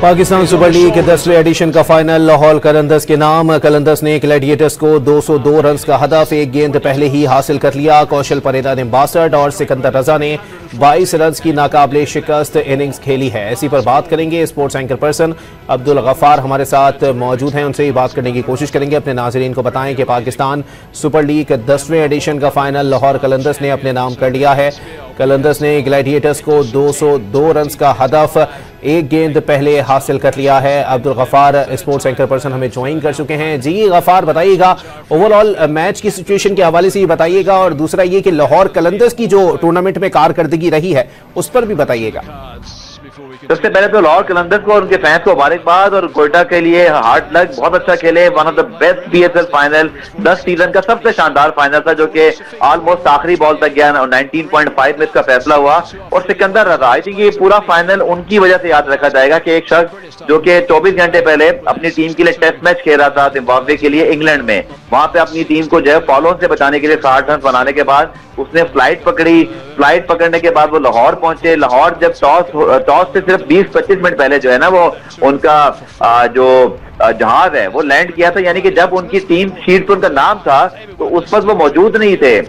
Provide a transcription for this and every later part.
Pakistan super league के 10वें addition का फाइनल लाहौर कलंदर्स के नाम। कलंदर्स ने ग्लैडिएटर्स को 202 रन का हदफ एक गेंद पहले ही हासिल कर लिया। कौशल परेरा ने 62 और सिकंदर रजा ने 22 रन की नाकाबिले शिकस्त इनिंग्स खेली है। इसी पर बात करेंगे। Sports anchor person Abdul Gaffar हमारे साथ मौजूद हैं, उनसे ही बात करने की कोशिश करेंगे। अपने नाजरीन को बताएं कि पाकिस्तान सुपर लीग के 10वें एडिशन का फाइनल लाहौर कलंदर्स ने अपने नाम कर लिया है। कलंदर्स ने ग्लैडिएटर्स को 202 रन का हदफ एक गेंद पहले हासिल कर लिया है। Abdul Gaffar sports anchor person हमें ज्वाइन कर चुके हैं। जी गफ्फार, बताइएगा ओवरऑल मैच की सिचुएशन के हवाले से ही बताइएगा, और दूसरा ये कि लाहौर कलंदर्स की जो टूर्नामेंट में कारकर्दगी रही है उस पर भी बताइएगा। सबसे पहले तो लाहौर कलंदर्स को और उनके फैंस को मुबारकबाद, और कोयटा के लिए हार्ड लक। बहुत अच्छा खेले। One of the best PSL final 10 season का सबसे शानदार फाइनल था, जो कि ऑलमोस्ट आखिरी बॉल तक गया और 19.5 में इसका फैसला हुआ। और सिकंदर रजा, आई थिंक ये पूरा फाइनल उनकी वजह से याद रखा जाएगा कि एक शख्स जो कि 24 घंटे पहले अपनी टीम के लिए टेस्ट मैच खेल रहा था जिम्बाब्वे के लिए इंग्लैंड में, वहां पे अपनी टीम को जो है फॉलोन से बचाने के लिए 60 रन बनाने के बाद उसने फ्लाइट पकड़ी। फ्लाइट पकड़ने के बाद वो लाहौर पहुंचे। लाहौर जब टॉस से सिर्फ 20-25 मिनट पहले जो है ना, वो उनका जो जहाज है वो लैंड किया था, यानी कि जब उनकी टीम शीट पर उनका नाम था तो उस पर वो मौजूद नहीं थे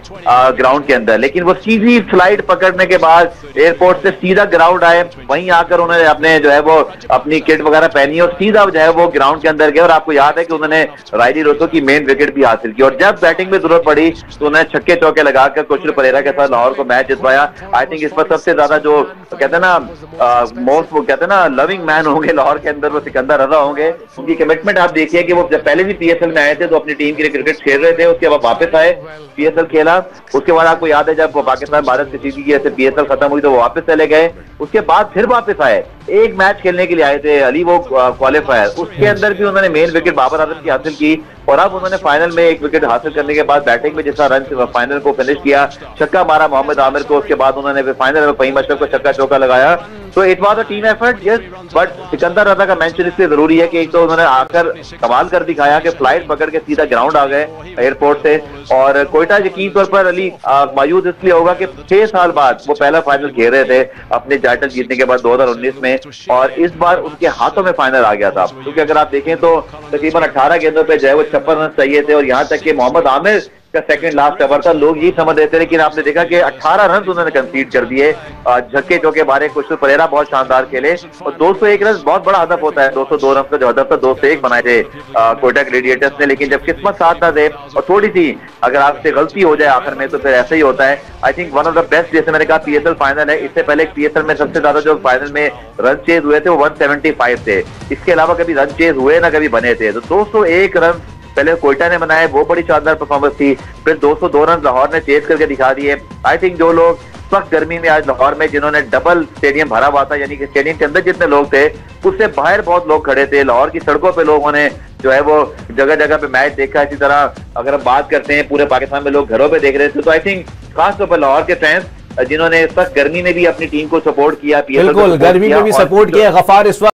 ग्राउंड के अंदर, लेकिन वो सीधी फ्लाइट पकड़ने के बाद एयरपोर्ट से सीधा ग्राउंड आए। वहीं आकर उन्होंने अपने जो है वो अपनी किट वगैरह पहनी और सीधा जो है वो ग्राउंड के अंदर गए। और आपको याद है कि उन्होंने राइडी रोसो की मेन विकेट भी हासिल की, और जब बैटिंग में जरूरत पड़ी तो उन्होंने छक्के चौके लगाकर कौशल परेरा के साथ लाहौर को मैच जितवाया। आई थिंक इस पर सबसे ज्यादा जो कहते हैं ना मोस्ट, वो कहते हैं ना लविंग मैन होंगे लाहौर के अंदर, वो सिकंदर रजा होंगे। उनकी कमिटमेंट आप देखिए कि वो जब पहले भी पीएसएल में आए थे तो अपनी टीम के लिए क्रिकेट खेल रहे थे, उसके बाद वापस आए, पीएसएल खेला। उसके बाद आपको याद है जब पाकिस्तान भारत की सीरीज की ऐसे पीएसएल खत्म हुई तो वो वापस चले गए। उसके बाद फिर वापस आए, एक मैच खेलने के लिए आए थे अली, वो क्वालिफायर, उसके अंदर भी उन्होंने मेन विकेट बाबर आजम की हासिल की। और अब उन्होंने फाइनल में एक विकेट हासिल करने के बाद बैटिंग में जितना रन फाइनल को फिनिश किया, छक्का मारा मोहम्मद आमिर को, उसके बाद उन्होंने फाइनल में फहीम अशरफ को छक्का चौका लगाया। तो it was a team effort, yes, but Sikandar Raza का मेंशन इसलिए जरूरी है कि एक तो उन्होंने आकर कमाल कर दिखाया कि फ्लाइट पकड़ के सीधा ग्राउंड आ गए एयरपोर्ट से। और कोयटा यकीन तौर पर अली मायूस इसलिए होगा कि 6 साल बाद वो पहला फाइनल खेल रहे थे अपने टाइटल जीतने के बाद 2019 में, और इस बार उनके हाथों में फाइनल आ गया था। क्योंकि अगर आप देखें तो तकरीबन 18 गेंदों पे जो है वो 56 रन चाहिए थे, और यहाँ तक कि मोहम्मद आमिर का सेकंड लास्ट ओवर था, लोग यही समझ रहे थे, लेकिन आपने देखा कि 18 रन उन्होंने कंसीड कर दिए। झक्के चौके मारे, कौशल परेरा बहुत शानदार खेले, और 201 रन बहुत बड़ा हदफ होता है। 202 रन का जो हदफ था 201 बनाए थे कोयटा ग्लैडिएटर्स ने, लेकिन जब किस्मत साथ ना दे और थोड़ी सी अगर आपसे गलती हो जाए आखिर में तो फिर ऐसा ही होता है। I think one of the best, जैसे मैंने कहा, पीएसएल फाइनल है। इससे पहले पीएसएल में सबसे ज्यादा जो फाइनल में रन चेज हुए थे वो 175 थे, इसके अलावा कभी रन चेज हुए ना कभी बने थे। तो 201 रन पहले कोयटा ने बनाए, वो बड़ी शानदार परफॉर्मेंस थी। फिर 202 रन लाहौर ने चेज करके दिखा दिए। आई थिंक जो लोग सख्त गर्मी में आज लाहौर में जिन्होंने डबल स्टेडियम भरा हुआ था, यानी कि स्टेडियम के अंदर जितने लोग थे उससे बाहर बहुत लोग खड़े थे, लाहौर की सड़कों पे लोगों ने जो है वो जगह जगह पे मैच देखा। इसी तरह अगर हम बात करते हैं पूरे पाकिस्तान में लोग घरों पे देख रहे थे। तो आई थिंक खासतौर पर लाहौर के फैंस जिन्होंने सख्त गर्मी में भी अपनी टीम को सपोर्ट किया, बिल्कुल गर्मी में भी सपोर्ट किया। गफ्फार इस